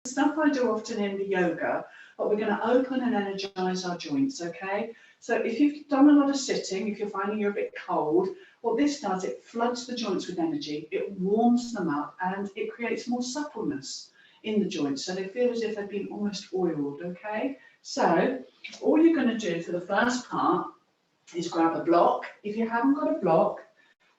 stuff I do often in the yoga, but we're going to open and energize our joints, okay? So if you've done a lot of sitting, if you're finding you're a bit cold, what this does, it floods the joints with energy, it warms them up, and it creates more suppleness in the joints, so they feel as if they've been almost oiled, okay? So all you're going to do for the first part is grab a block. If you haven't got a block,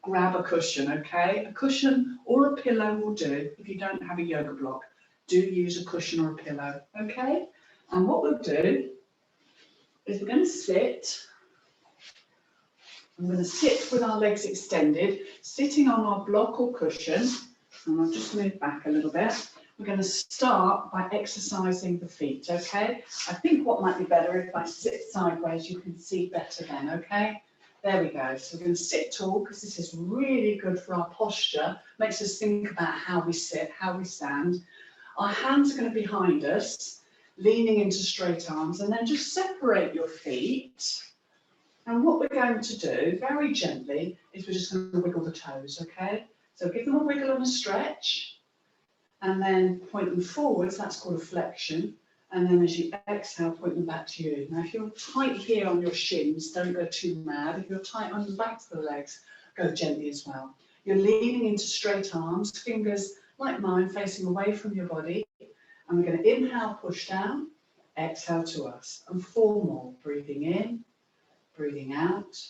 grab a cushion, okay? A cushion or a pillow will do. If you don't have a yoga block, do use a cushion or a pillow, okay? And what we'll do is we're going to sit. I'm going to sit with our legs extended, sitting on our block or cushion, and I'll just move back a little bit. We're going to start by exercising the feet, okay? I think what might be better if I sit sideways, you can see better then, okay? There we go. So we're going to sit tall because this is really good for our posture, makes us think about how we sit, how we stand. Our hands are going to be behind us, leaning into straight arms, and then just separate your feet. And what we're going to do, very gently, is we're just going to wiggle the toes, okay? So give them a wiggle and a stretch, and then point them forwards, that's called a flexion. And then as you exhale, point them back to you. Now, if you're tight here on your shins, don't go too mad. If you're tight on the backs of the legs, go gently as well. You're leaning into straight arms, fingers like mine facing away from your body. And we're going to inhale, push down, exhale to us. And 4 more. Breathing in, breathing out,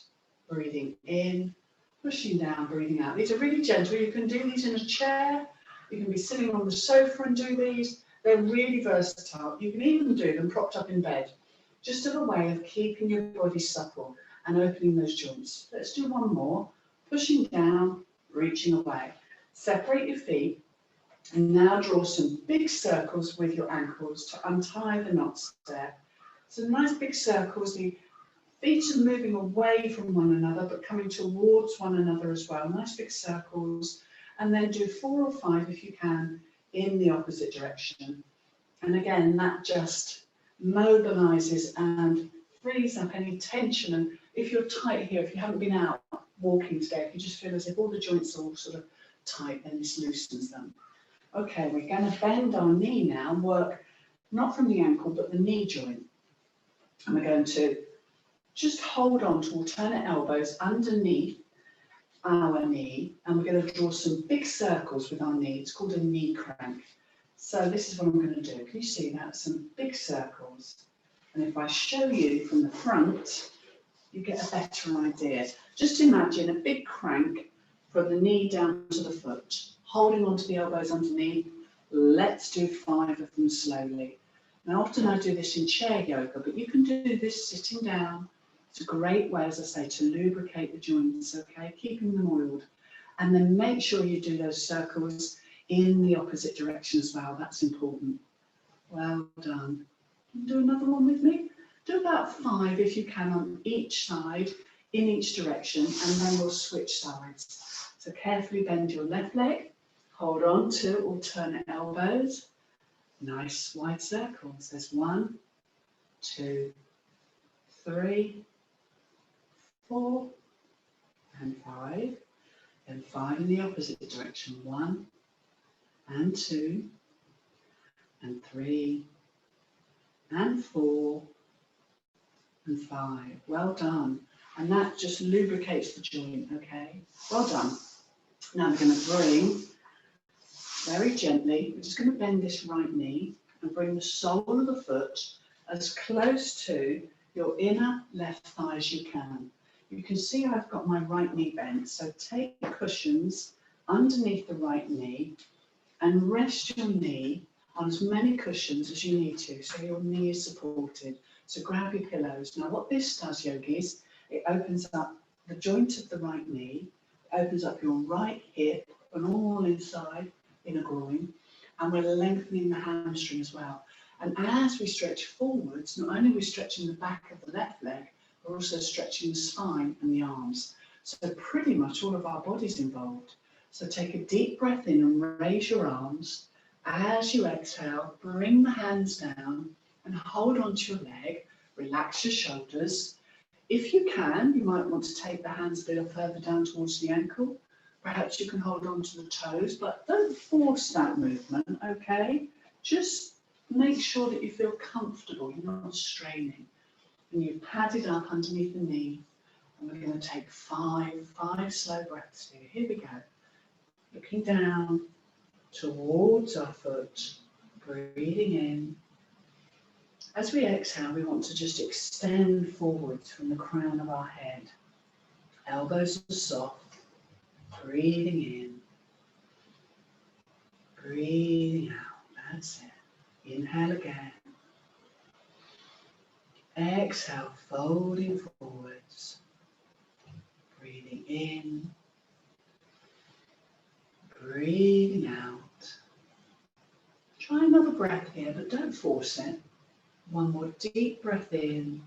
breathing in, pushing down, breathing out. These are really gentle. You can do these in a chair. You can be sitting on the sofa and do these. They're really versatile. You can even do them propped up in bed, just as a way of keeping your body supple and opening those joints. Let's do 1 more. Pushing down, reaching away. Separate your feet, and now draw some big circles with your ankles to untie the knots there. So nice big circles. The feet are moving away from one another, but coming towards one another as well. Nice big circles. And then do 4 or 5 if you can, in the opposite direction. And again, that just mobilizes and frees up any tension. And if you're tight here, if you haven't been out walking today, if you just feel as if all the joints are all sort of tight, then this loosens them. Okay, we're going to bend our knee now and work not from the ankle, but the knee joint. And we're going to just hold on to alternate elbows underneath our knee, and we're going to draw some big circles with our knee. It's called a knee crank. So this is what I'm going to do. Can you see that? Some big circles. And if I show you from the front, you get a better idea. Just imagine a big crank from the knee down to the foot, holding onto the elbows underneath. Let's do 5 of them slowly. Now, often I do this in chair yoga, but you can do this sitting down. It's a great way, as I say, to lubricate the joints, okay, keeping them oiled. And then make sure you do those circles in the opposite direction as well. That's important. Well done. Do another one with me. Do about 5 if you can on each side, in each direction, and then we'll switch sides. So carefully bend your left leg. Hold on to alternate elbows. Nice wide circles. There's 1, 2, 3, 4, and 5, and 5 in the opposite direction. 1, and 2, and 3, and 4, and 5. Well done. And that just lubricates the joint, okay? Well done. Now I'm going to bring, very gently, we're just going to bend this right knee and bring the sole of the foot as close to your inner left thigh as you can. You can see I've got my right knee bent, so take cushions underneath the right knee and rest your knee on as many cushions as you need to, so your knee is supported. So grab your pillows. Now what this does, yogis, it opens up the joint of the right knee, opens up your right hip and all inside, inner groin, and we're lengthening the hamstring as well. And as we stretch forwards, not only are we stretching the back of the left leg, we're also stretching the spine and the arms. So pretty much all of our body's involved. So take a deep breath in and raise your arms. As you exhale, bring the hands down and hold onto your leg. Relax your shoulders. If you can, you might want to take the hands a little further down towards the ankle. Perhaps you can hold on to the toes, but don't force that movement, okay? Just make sure that you feel comfortable, you're not straining. And you've padded up underneath the knee. And we're going to take five slow breaths here. Here we go. Looking down towards our foot, breathing in. As we exhale, we want to just extend forwards from the crown of our head. Elbows are soft, breathing in, breathing out. That's it. Inhale again. Exhale, folding forwards, breathing in, breathing out. Try another breath here, but don't force it. One more deep breath in,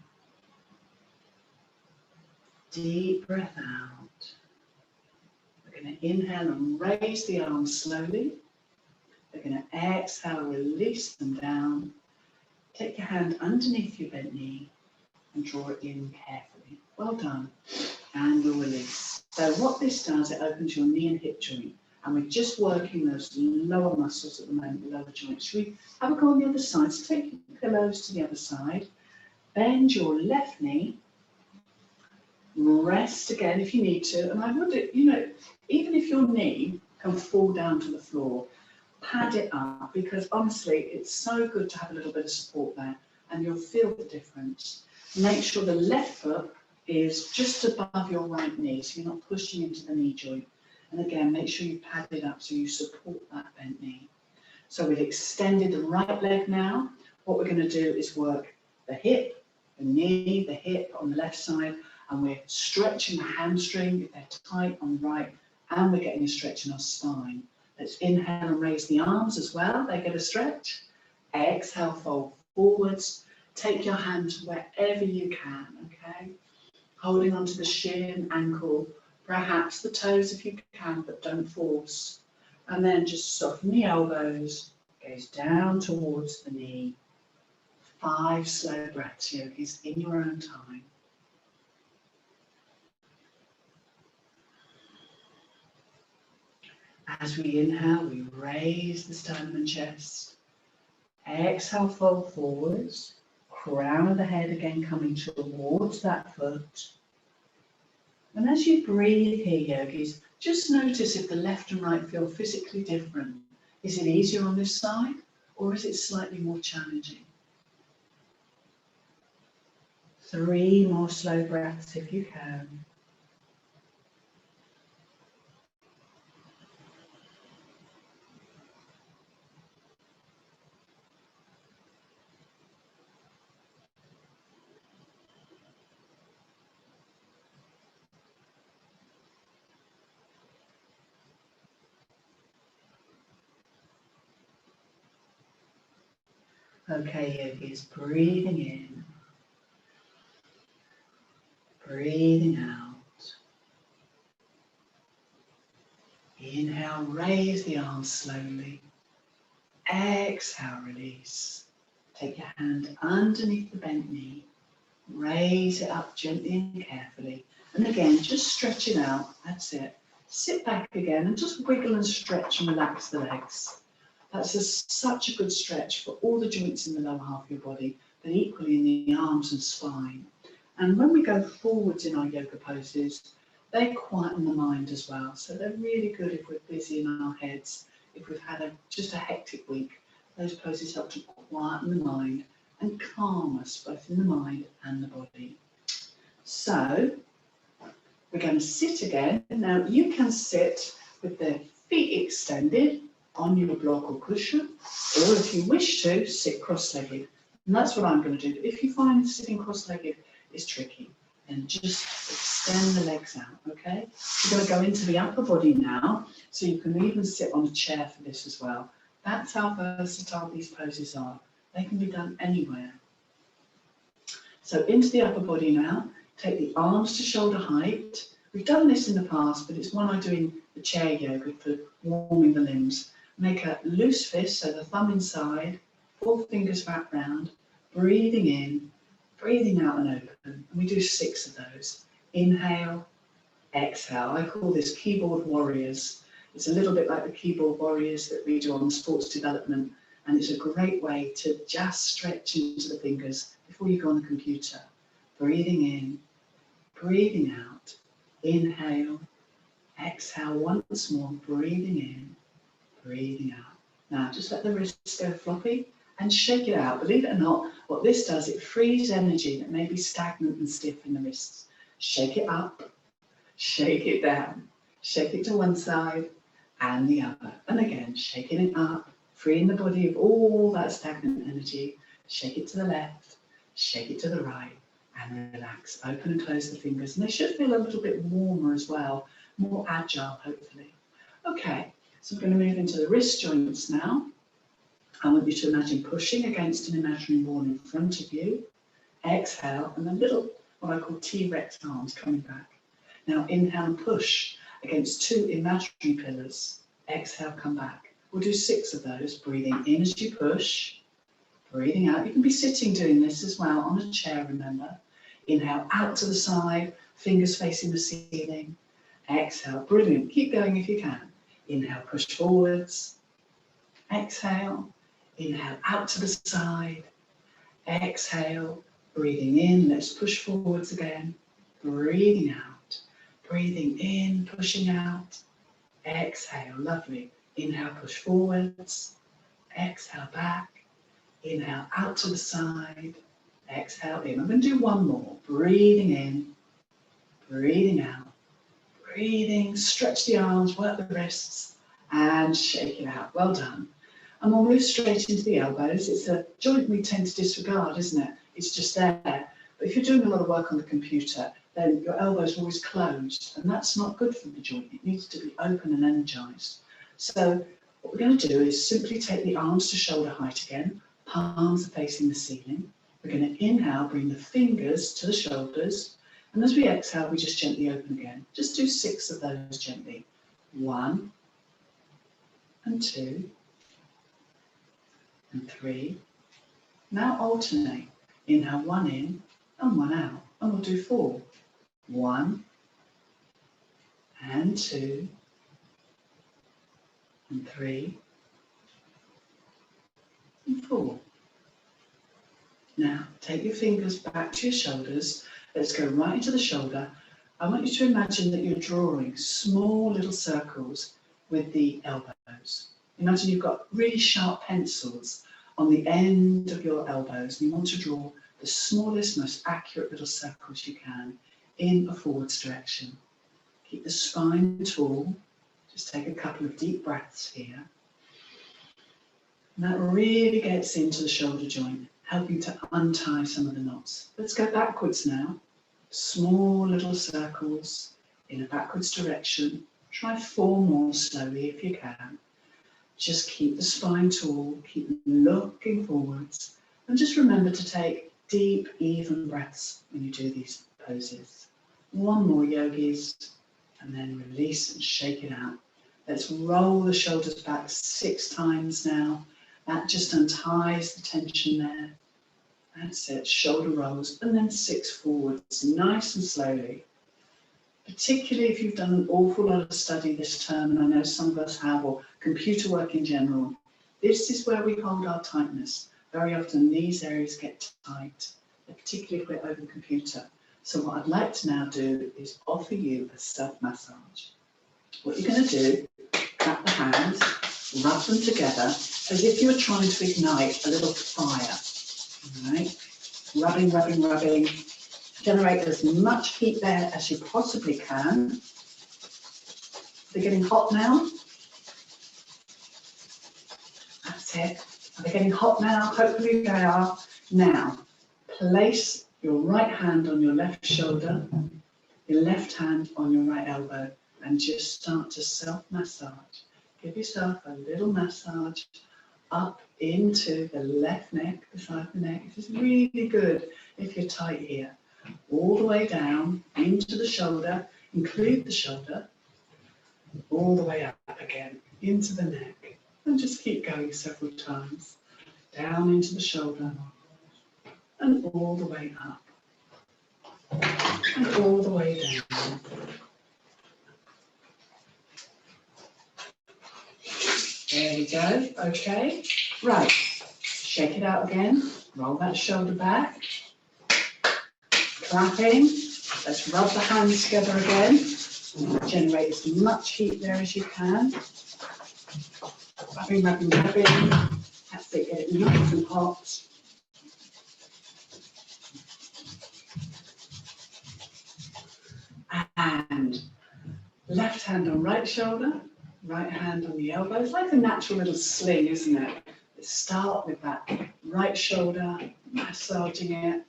deep breath out. We're going to inhale and raise the arms slowly. We're going to exhale, release them down. Take your hand underneath your bent knee and draw it in carefully. Well done. And we'll release. So what this does, it opens your knee and hip joint. And we're just working those lower muscles at the moment, the lower joints. Should we have a go on the other side? So take your pillows to the other side. Bend your left knee. Rest again if you need to. And I would, even if your knee can fall down to the floor, pad it up, because honestly, it's so good to have a little bit of support there, and you'll feel the difference. Make sure the left foot is just above your right knee, so you're not pushing into the knee joint. And again, make sure you pad it up so you support that bent knee. So we've extended the right leg now. What we're going to do is work the hip, the knee, the hip on the left side, and we're stretching the hamstring if they're tight on the right, and we're getting a stretch in our spine. Let's inhale and raise the arms as well. They get a stretch. Exhale, fold forwards. Take your hands wherever you can, okay? Holding onto the shin, ankle, perhaps the toes if you can, but don't force. And then just soften the elbows, gaze down towards the knee. 5 slow breaths, yogis, in your own time. As we inhale, we raise the sternum and chest. Exhale, fold forwards. Crown of the head again coming towards that foot. And as you breathe here, yogis, just notice if the left and right feel physically different. Is it easier on this side, or is it slightly more challenging? 3 more slow breaths if you can. Okay, yogis, breathing in, breathing out. Inhale, raise the arms slowly. Exhale, release. Take your hand underneath the bent knee. Raise it up gently and carefully. And again, just stretch it out. That's it. Sit back again and just wiggle and stretch and relax the legs. That's such a good stretch for all the joints in the lower half of your body, but equally in the arms and spine. And when we go forwards in our yoga poses, they quieten the mind as well. So they're really good if we're busy in our heads, if we've had just a hectic week. Those poses help to quieten the mind and calm us, both in the mind and the body. So we're going to sit again. Now you can sit with the feet extended on your block or cushion, or if you wish to, sit cross-legged. And that's what I'm going to do. If you find sitting cross-legged is tricky, then just extend the legs out, okay? We're going to go into the upper body now, so you can even sit on a chair for this as well. That's how versatile these poses are. They can be done anywhere. So into the upper body now, take the arms to shoulder height. We've done this in the past, but it's one I do in the chair yoga for warming the limbs. Make a loose fist, so the thumb inside, 4 fingers wrapped round, breathing in, breathing out and open. And we do 6 of those. Inhale, exhale. I call this keyboard warriors. It's a little bit like the keyboard warriors that we do on sports development. And it's a great way to just stretch into the fingers before you go on the computer. Breathing in, breathing out. Inhale, exhale once more, breathing in, breathing out. Now just let the wrists go floppy and shake it out. Believe it or not, what this does, it frees energy that may be stagnant and stiff in the wrists. Shake it up, shake it down, shake it to one side and the other. And again, shaking it up, freeing the body of all that stagnant energy. Shake it to the left, shake it to the right, and relax. Open and close the fingers. And they should feel a little bit warmer as well, more agile, hopefully. Okay, so I'm going to move into the wrist joints now. I want you to imagine pushing against an imaginary wall in front of you. Exhale, and the little, what I call T-Rex arms coming back. Now inhale and push against two imaginary pillars. Exhale, come back. We'll do 6 of those. Breathing in as you push, breathing out. You can be sitting doing this as well, on a chair, remember. Inhale, out to the side, fingers facing the ceiling. Exhale, brilliant. Keep going if you can. Inhale, push forwards. Exhale, inhale, out to the side. Exhale, breathing in, let's push forwards again. Breathing out, breathing in, pushing out. Exhale, lovely. Inhale, push forwards. Exhale, back. Inhale, out to the side. Exhale, in. I'm going to do one more. Breathing in, breathing out. Breathing, stretch the arms, work the wrists, and shake it out. Well done. And we'll move straight into the elbows. It's a joint we tend to disregard, isn't it? It's just there. But if you're doing a lot of work on the computer, then your elbows are always closed, and that's not good for the joint. It needs to be open and energized. So what we're going to do is simply take the arms to shoulder height again. Palms are facing the ceiling. We're going to inhale, bring the fingers to the shoulders. And as we exhale, we just gently open again. Just do 6 of those gently. 1 and 2 and 3. Now alternate. Inhale 1 in and 1 out. And we'll do 4. 1 and 2 and 3 and 4. Now take your fingers back to your shoulders. Let's go right into the shoulder. I want you to imagine that you're drawing small little circles with the elbows. Imagine you've got really sharp pencils on the end of your elbows, and you want to draw the smallest, most accurate little circles you can in a forwards direction. Keep the spine tall. Just take a couple of deep breaths here. And that really gets into the shoulder joint, helping to untie some of the knots. Let's go backwards now. Small little circles in a backwards direction. Try 4 more slowly if you can. Just keep the spine tall, keep looking forwards, and just remember to take deep, even breaths when you do these poses. 1 more, yogis, and then release and shake it out. Let's roll the shoulders back 6 times now. That just unties the tension there. That's it, shoulder rolls, and then 6 forwards, nice and slowly. Particularly if you've done an awful lot of study this term, and I know some of us have, or computer work in general, this is where we hold our tightness. Very often these areas get tight, particularly if we're over the computer. So what I'd like to now do is offer you a self-massage. What you're going to do, clap the hands, rub them together as if you were trying to ignite a little fire. All right, rubbing, rubbing, rubbing. Generate as much heat there as you possibly can. They're getting hot now. That's it. Are they getting hot now? Hopefully they are. Now, place your right hand on your left shoulder, your left hand on your right elbow, and just start to self-massage. Give yourself a little massage up into the left neck, the side of the neck. This is really good if you're tight here. All the way down into the shoulder, include the shoulder, all the way up again into the neck, and just keep going several times. Down into the shoulder, and all the way up, and all the way down. There we go, okay. Right, shake it out again, roll that shoulder back, clapping. Let's rub the hands together again. Generate as much heat there as you can. Rubbing, rubbing, rubbing. That's it, get it nice and hot. And left hand on right shoulder, right hand on the elbow. It's like a natural little sling, isn't it? Let's start with that right shoulder, massaging it.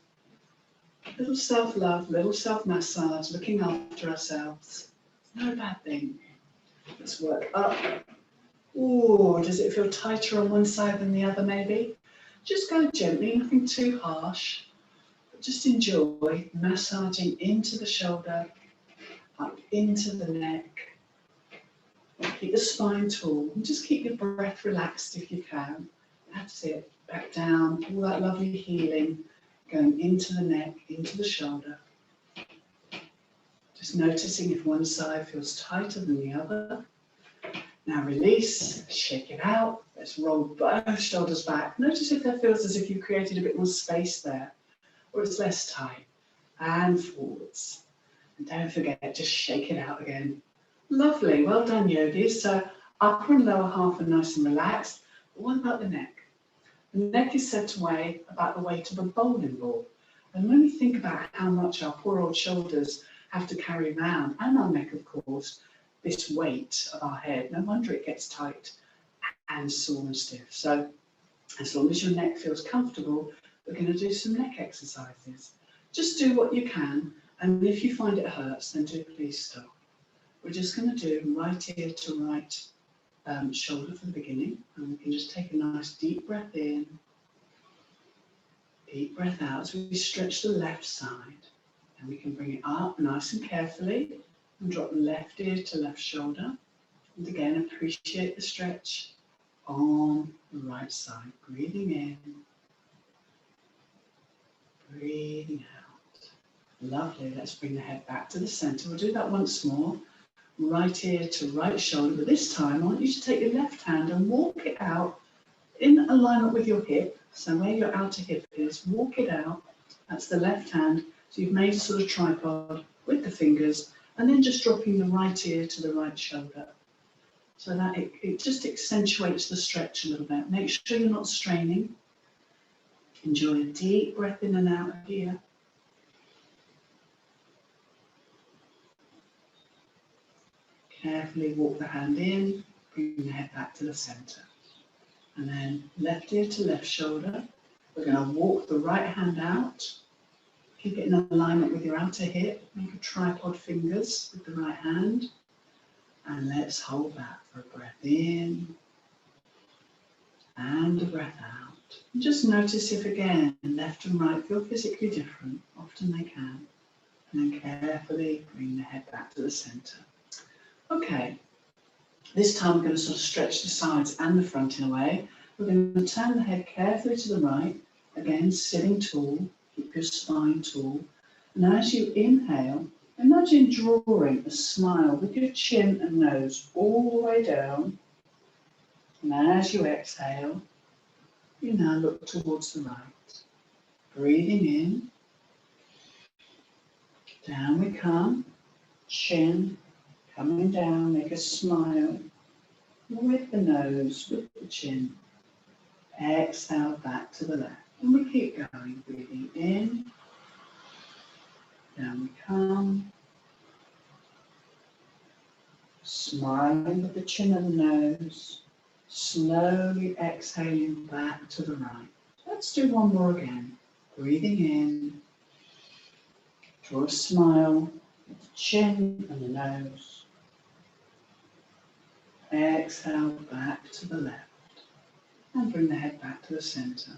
Little self-love, little self-massage, looking after ourselves. No bad thing. Let's work up. Ooh, does it feel tighter on one side than the other maybe? Just go gently, nothing too harsh. But just enjoy massaging into the shoulder, up into the neck. Keep the spine tall and just keep your breath relaxed if you can. That's it. Back down, all that lovely healing going into the neck, into the shoulder. Just noticing if one side feels tighter than the other. Now release, shake it out. Let's roll both shoulders back. Notice if that feels as if you've created a bit more space there, or it's less tight. And forwards. And don't forget, just shake it out again. Lovely, well done yogis. So upper and lower half are nice and relaxed. But what about the neck? The neck is said to weigh about the weight of a bowling ball. And when we think about how much our poor old shoulders have to carry around, and our neck, of course, this weight of our head, no wonder it gets tight and sore and stiff. So as long as your neck feels comfortable, we're going to do some neck exercises. Just do what you can, and if you find it hurts, then do please stop. We're just going to do right ear to right shoulder for the beginning, and we can just take a nice deep breath in, deep breath out as we stretch the left side, and we can bring it up nice and carefully and drop left ear to left shoulder, and again appreciate the stretch on the right side, breathing in, breathing out. Lovely, let's bring the head back to the center. We'll do that once more. Right ear to right shoulder, but this time I want you to take your left hand and walk it out in alignment with your hip. So where your outer hip is, walk it out. That's the left hand. So you've made a sort of tripod with the fingers, and then just dropping the right ear to the right shoulder. So that it just accentuates the stretch a little bit. Make sure you're not straining. Enjoy a deep breath in and out here. Carefully walk the hand in, bring the head back to the center. And then left ear to left shoulder. We're going to walk the right hand out. Keep it in alignment with your outer hip. Make a tripod fingers with the right hand. And let's hold that for a breath in and a breath out. And just notice if again, left and right feel physically different. Often they can. And then carefully bring the head back to the center. Okay, this time we're going to sort of stretch the sides and the front in a way. We're going to turn the head carefully to the right, again sitting tall, keep your spine tall. And as you inhale, imagine drawing a smile with your chin and nose all the way down. And as you exhale, you now look towards the right. Breathing in, down we come, chin coming down, make a smile with the nose, with the chin. Exhale back to the left. And we keep going, breathing in, down we come. Smiling with the chin and the nose, slowly exhaling back to the right. Let's do one more again. Breathing in, draw a smile with the chin and the nose. Exhale back to the left and bring the head back to the center.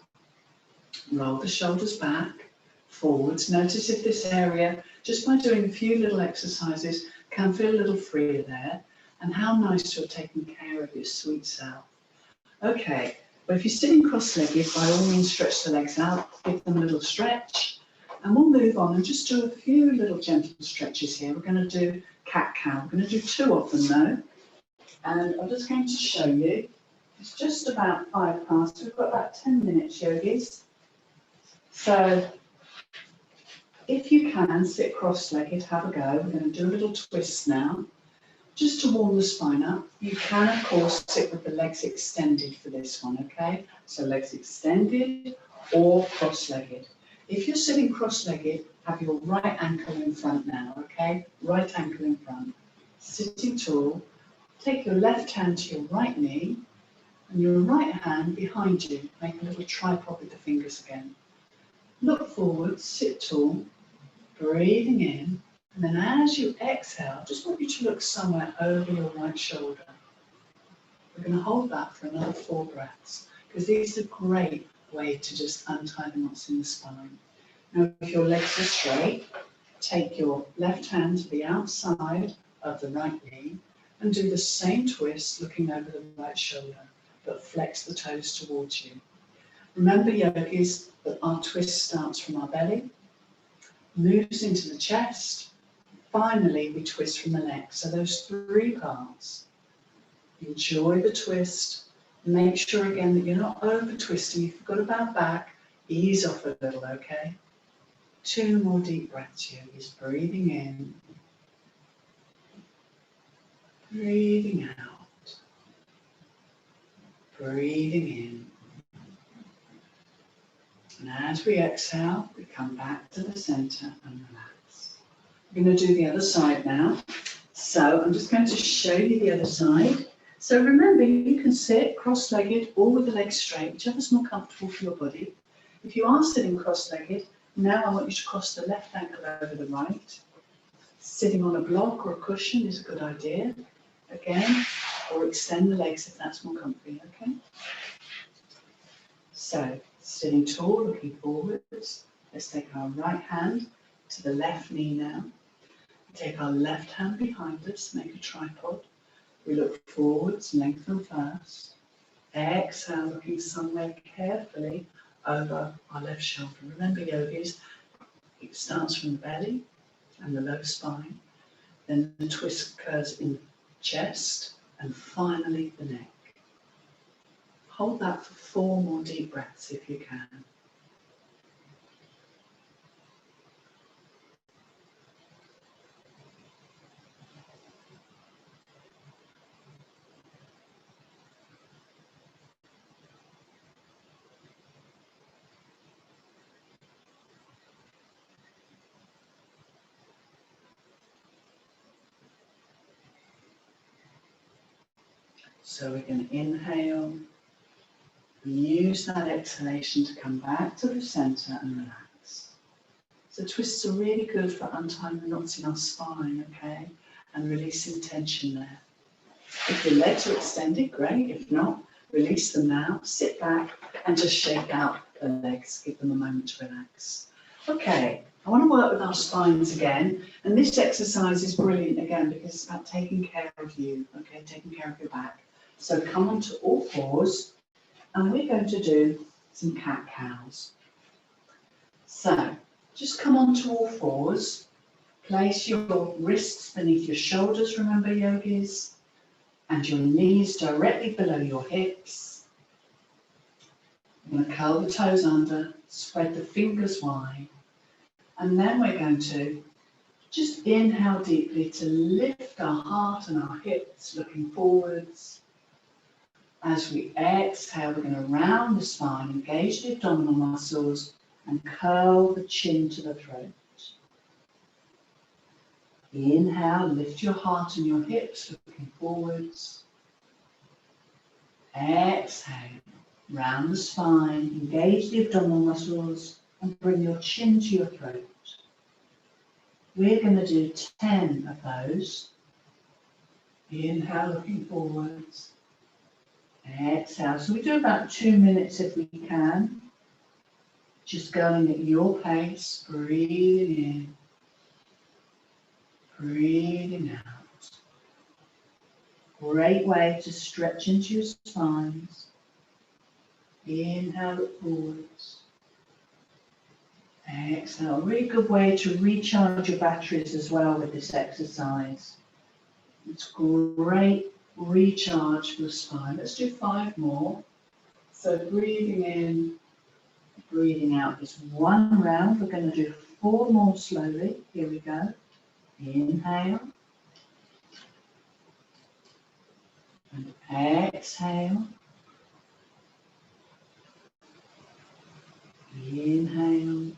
Roll the shoulders back, forwards. Notice if this area, just by doing a few little exercises, can feel a little freer there, and how nice you're taking care of your sweet self. Okay, but if you're sitting cross-legged, by all means stretch the legs out, give them a little stretch, and we'll move on and just do a few little gentle stretches here. We're going to do cat-cow. We're going to do 2 of them though. And I'm just going to show you It's just about 5 past. We've got about 10 minutes, yogis. So if you can, sit cross-legged, have a go. We're going to do a little twist now, just to warm the spine up. You can, of course, sit with the legs extended for this one, okay? So legs extended or cross-legged. If you're sitting cross-legged, have your right ankle in front now, okay? Right ankle in front. Sitting tall. Take your left hand to your right knee and your right hand behind you. Make a little tripod with the fingers again. Look forward, sit tall, breathing in, and then as you exhale, just want you to look somewhere over your right shoulder. We're going to hold that for another 4 breaths, because these are a great way to just untie the knots in the spine. Now, if your legs are straight, take your left hand to the outside of the right knee and do the same twist, looking over the right shoulder, but flex the toes towards you. Remember, yogis, that our twist starts from our belly, moves into the chest, finally we twist from the neck. So those 3 parts. Enjoy the twist. Make sure again that you're not over twisting. If you've got a bad back, ease off a little, okay? 2 more deep breaths, yogis. Breathing in, breathing out, breathing in. And as we exhale, we come back to the center and relax. We're going to do the other side now. So I'm just going to show you the other side. So remember, you can sit cross-legged or with the legs straight, whichever's more comfortable for your body. If you are sitting cross-legged, now I want you to cross the left ankle over the right. Sitting on a block or a cushion is a good idea. Again, or extend the legs if that's more comfy, okay? So, sitting tall, looking forwards. Let's take our right hand to the left knee now. Take our left hand behind us, make a tripod. We look forwards, lengthen first. Exhale, looking somewhere carefully over our left shoulder. Remember, yogis, it starts from the belly and the low spine. Then the twist occurs in the chest and finally the neck. Hold that for 4 more deep breaths if you can. So we're going to inhale and use that exhalation to come back to the center and relax. So twists are really good for untying the knots in our spine, okay, and releasing tension there. If your legs are extended, great. If not, release them now, sit back and just shake out the legs, give them a moment to relax. Okay, I want to work with our spines again, and this exercise is brilliant again because it's about taking care of you, okay, taking care of your back. So come onto all fours, and we're going to do some cat-cows. So just come onto all fours, place your wrists beneath your shoulders, remember, yogis, and your knees directly below your hips. We're going to curl the toes under, spread the fingers wide, and then we're going to just inhale deeply to lift our heart and our hips, looking forwards. As we exhale, we're going to round the spine, engage the abdominal muscles, and curl the chin to the throat. Inhale, lift your heart and your hips, looking forwards. Exhale, round the spine, engage the abdominal muscles, and bring your chin to your throat. We're going to do 10 of those. Inhale, looking forwards. Exhale. So we do about 2 minutes if we can. Just going at your pace, breathing in, breathing out. Great way to stretch into your spines. Inhale, look forwards. Exhale. Really good way to recharge your batteries as well with this exercise. It's great recharge for the spine. Let's do 5 more. So breathing in, breathing out is 1 round. We're going to do 4 more slowly. Here we go. Inhale. And exhale. Inhale.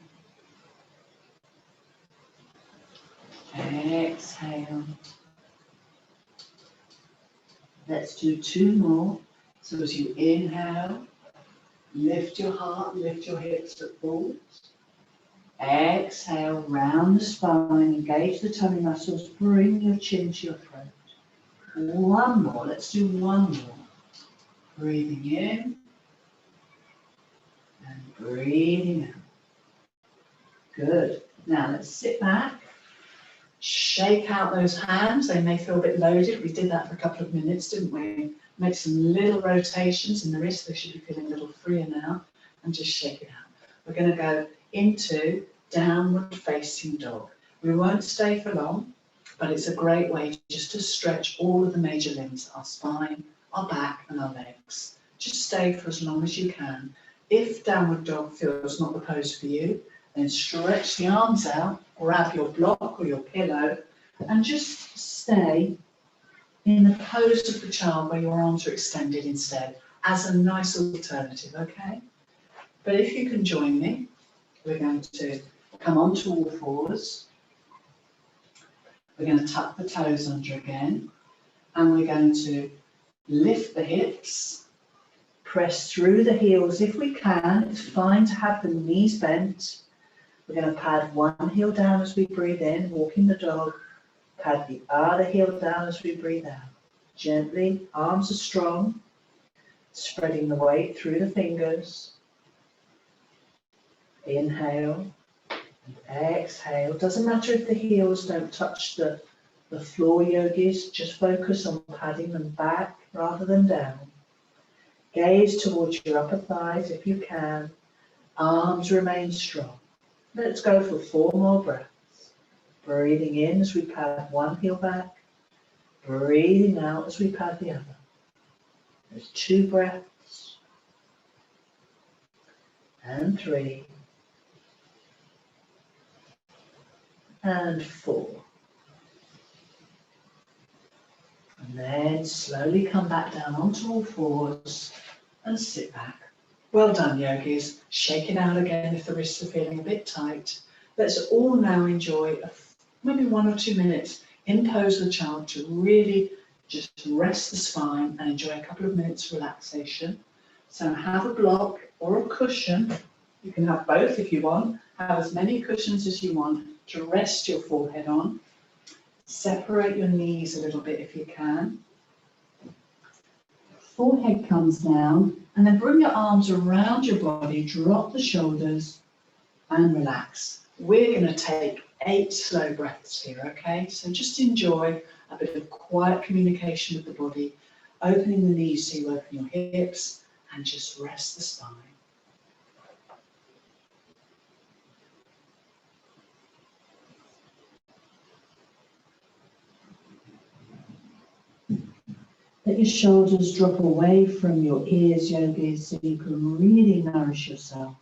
Exhale. Let's do 2 more. So as you inhale, lift your heart, lift your hips at forwards. Exhale, round the spine, engage the tummy muscles, bring your chin to your throat. 1 more, let's do 1 more. Breathing in and breathing out. Good. Now let's sit back, shake out those hands. They may feel a bit loaded. We did that for a couple of minutes, didn't we? Make some little rotations in the wrist. They should be feeling a little freer now. And just shake it out. We're going to go into downward facing dog. We won't stay for long, but it's a great way just to stretch all of the major limbs, our spine, our back and our legs. Just stay for as long as you can. If downward dog feels not the pose for you, then stretch the arms out, grab your block or your pillow and just stay in the pose of the child where your arms are extended instead as a nice alternative, okay? But if you can join me, we're going to come onto all fours. We're going to tuck the toes under again, and we're going to lift the hips, press through the heels if we can. It's fine to have the knees bent. We're going to pad 1 heel down as we breathe in, walking the dog. Pad the other heel down as we breathe out. Gently, arms are strong, spreading the weight through the fingers. Inhale and exhale. Doesn't matter if the heels don't touch the floor, yogis. Just focus on padding them back rather than down. Gaze towards your upper thighs if you can. Arms remain strong. Let's go for 4 more breaths. Breathing in as we pad 1 heel back. Breathing out as we pad the other. There's 2 breaths. And 3. And 4. And then slowly come back down onto all fours and sit back. Well done, yogis. Shake it out again if the wrists are feeling a bit tight. Let's all now enjoy maybe 1 or 2 minutes in pose of the child to really just rest the spine and enjoy a couple of minutes relaxation. So have a block or a cushion. You can have both if you want. Have as many cushions as you want to rest your forehead on. Separate your knees a little bit if you can. Forehead comes down, and then bring your arms around your body, drop the shoulders and relax. We're going to take 8 slow breaths here, okay? So just enjoy a bit of quiet communication with the body, opening the knees so you open your hips and just rest the spine. Let your shoulders drop away from your ears, yogis, so you can really nourish yourself.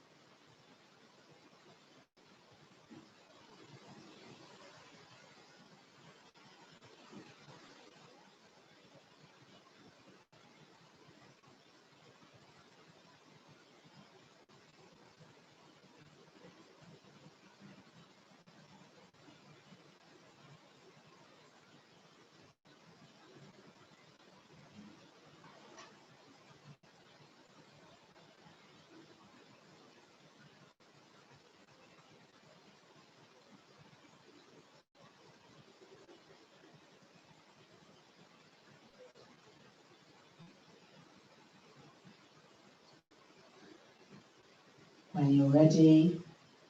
When you're ready,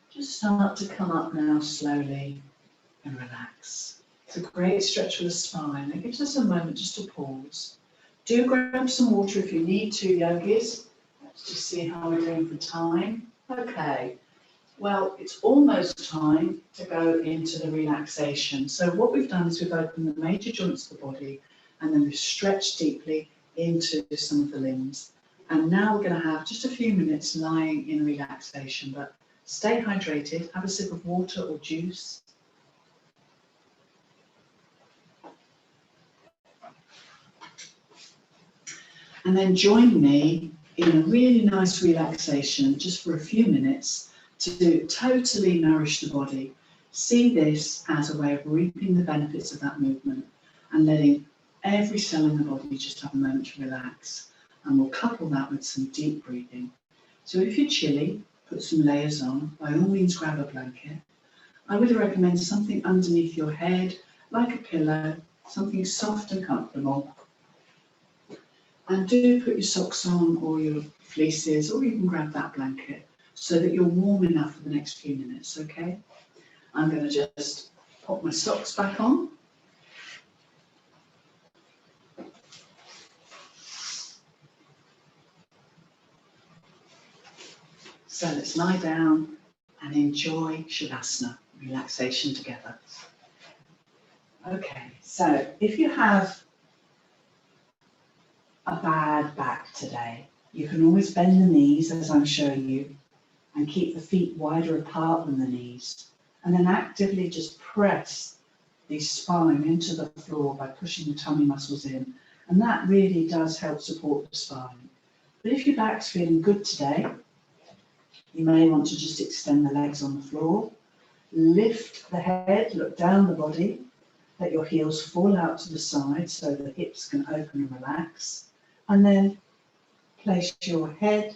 just start to come up now slowly and relax. It's a great stretch for the spine. It gives us a moment just to pause. Do grab some water if you need to, yogis. Let's just see how we're doing for time. Okay, well, it's almost time to go into the relaxation. So what we've done is we've opened the major joints of the body and then we've stretched deeply into some of the limbs. And now we're going to have just a few minutes lying in relaxation, but stay hydrated, have a sip of water or juice. And then join me in a really nice relaxation just for a few minutes to totally nourish the body. See this as a way of reaping the benefits of that movement and letting every cell in the body just have a moment to relax. And we'll couple that with some deep breathing. So if you're chilly, put some layers on. By all means, grab a blanket. I would recommend something underneath your head, like a pillow, something soft and comfortable. And do put your socks on or your fleeces, or you can grab that blanket so that you're warm enough for the next few minutes, okay? I'm going to just pop my socks back on. So let's lie down and enjoy Shavasana, relaxation together. Okay, so if you have a bad back today, you can always bend the knees as I'm showing you and keep the feet wider apart than the knees, and then actively just press the spine into the floor by pushing the tummy muscles in, and that really does help support the spine. But if your back's feeling good today, you may want to just extend the legs on the floor, lift the head, look down the body, let your heels fall out to the side so the hips can open and relax. And then place your head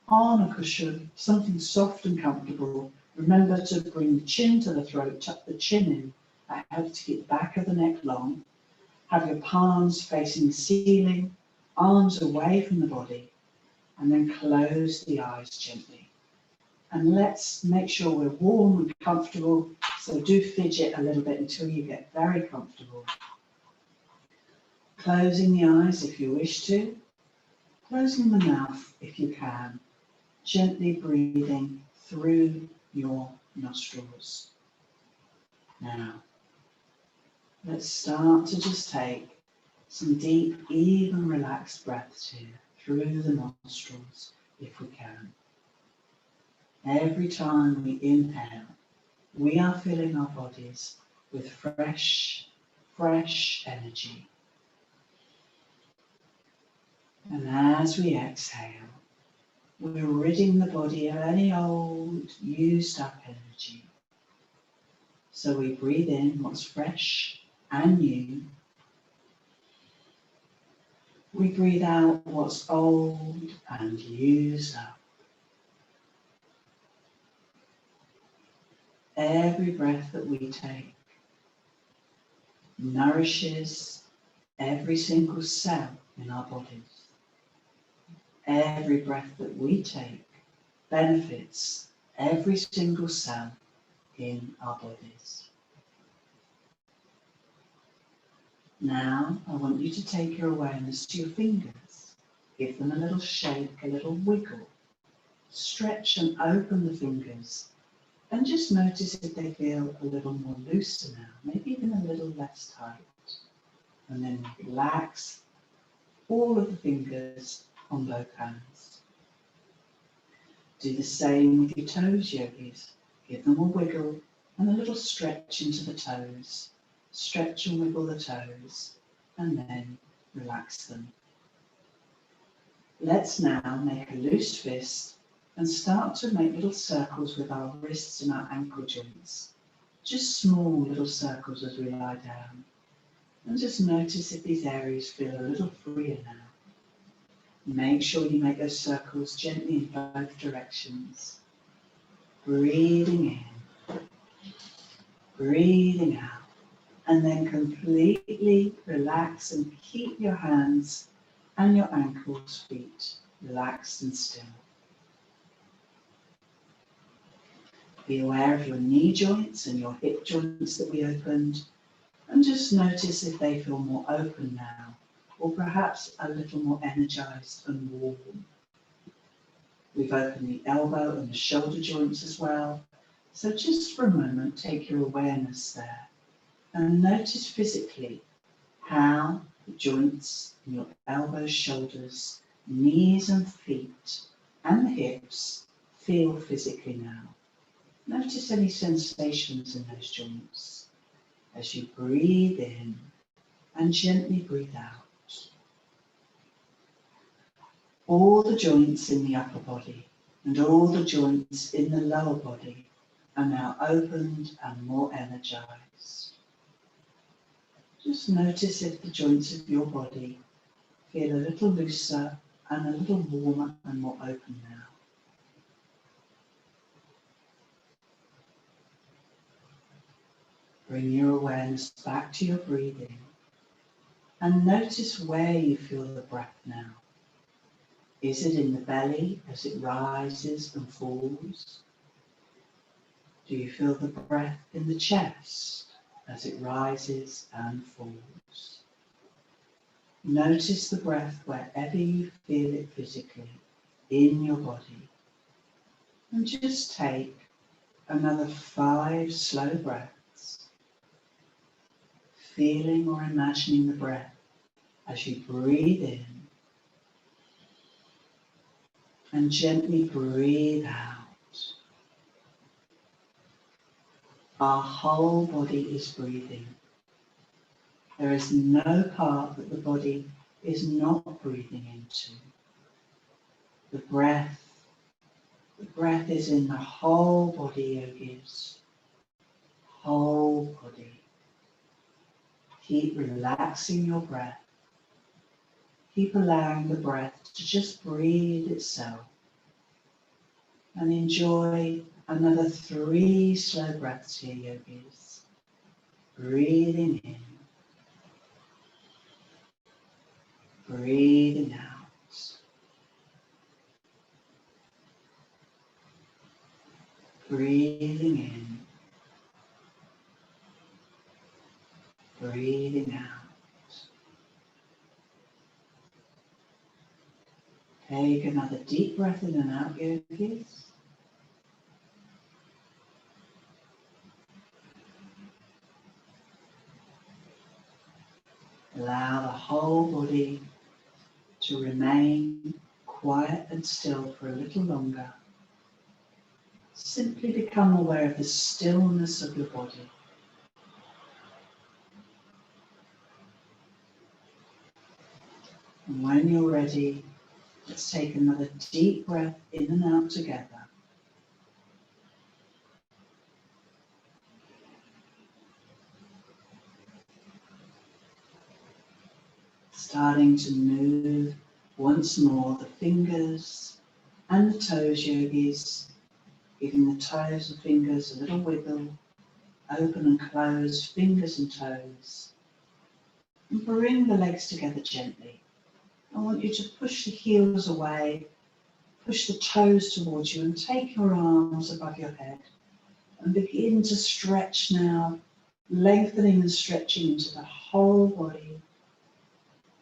on a cushion, something soft and comfortable. Remember to bring the chin to the throat, tuck the chin in. That helps to keep the back of the neck long. Have your palms facing the ceiling, arms away from the body, and then close the eyes gently. And let's make sure we're warm and comfortable, so do fidget a little bit until you get very comfortable. Closing the eyes if you wish to, closing the mouth if you can, gently breathing through your nostrils. Now, let's start to just take some deep, even relaxed breaths here through the nostrils if we can. Every time we inhale, we are filling our bodies with fresh energy. And as we exhale, we're ridding the body of any old, used up energy. So we breathe in what's fresh and new. We breathe out what's old and used up. Every breath that we take nourishes every single cell in our bodies. Every breath that we take benefits every single cell in our bodies. Now, I want you to take your awareness to your fingers. Give them a little shake, a little wiggle. Stretch and open the fingers. And just notice if they feel a little more looser now, maybe even a little less tight. And then relax all of the fingers on both hands. Do the same with your toes, yogis. Give them a wiggle and a little stretch into the toes. Stretch and wiggle the toes, and then relax them. Let's now make a loose fist and start to make little circles with our wrists and our ankle joints. Just small little circles as we lie down. And just notice if these areas feel a little freer now. Make sure you make those circles gently in both directions. Breathing in, breathing out, and then completely relax and keep your hands and your ankles, feet relaxed and still. Be aware of your knee joints and your hip joints that we opened, and just notice if they feel more open now, or perhaps a little more energized and warm. We've opened the elbow and the shoulder joints as well, so just for a moment take your awareness there and notice physically how The joints in your elbows, shoulders, knees and feet and the hips feel physically now. Notice any sensations in those joints as you breathe in and gently breathe out. All the joints in the upper body and all the joints in the lower body are now opened and more energized. Just notice if the joints of your body feel a little looser and a little warmer and more open now. Bring your awareness back to your breathing and notice where you feel the breath now. Is it in the belly as it rises and falls? Do you feel the breath in the chest as it rises and falls? Notice the breath wherever you feel it physically in your body. And just take another 5 slow breaths, feeling or imagining the breath as you breathe in and gently breathe out. Our whole body is breathing. There is no part that the body is not breathing into. The breath is in the whole body, yogis. Whole body. Keep relaxing your breath. Keep allowing the breath to just breathe itself. And enjoy another 3 slow breaths here, yogis. Breathing in. Breathing out. Breathing in. Breathing out. Take another deep breath in and out, yogis. Allow the whole body to remain quiet and still for a little longer. Simply become aware of the stillness of your body. And when you're ready, let's take another deep breath in and out together. Starting to move once more the fingers and the toes, yogis, giving the toes and fingers a little wiggle, open and close fingers and toes. And bring the legs together gently. I want you to push the heels away, push the toes towards you and take your arms above your head and begin to stretch now, lengthening and stretching into the whole body.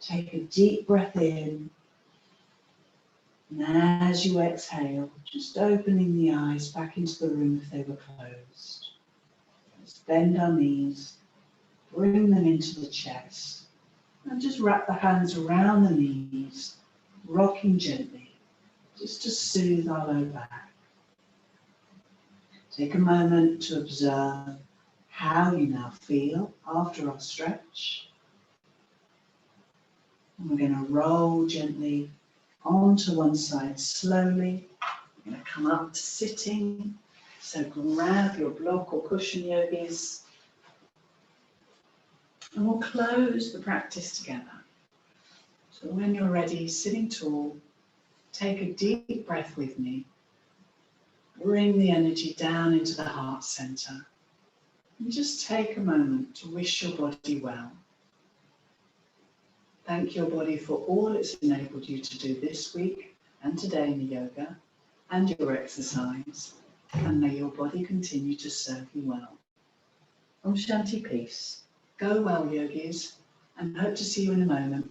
Take a deep breath in, and as you exhale, just opening the eyes back into the room if they were closed. Let's bend our knees, bring them into the chest, and just wrap the hands around the knees, rocking gently, just to soothe our low back. Take a moment to observe how you now feel after our stretch. And we're going to roll gently onto one side slowly. We're going to come up to sitting. So grab your block or cushion, yogis. And we'll close the practice together. So when you're ready, sitting tall, take a deep breath with me. Bring the energy down into the heart center. And just take a moment to wish your body well. Thank your body for all it's enabled you to do this week and today in the yoga and your exercise. And may your body continue to serve you well. Om Shanti, peace. Go well, yogis, and hope to see you in a moment.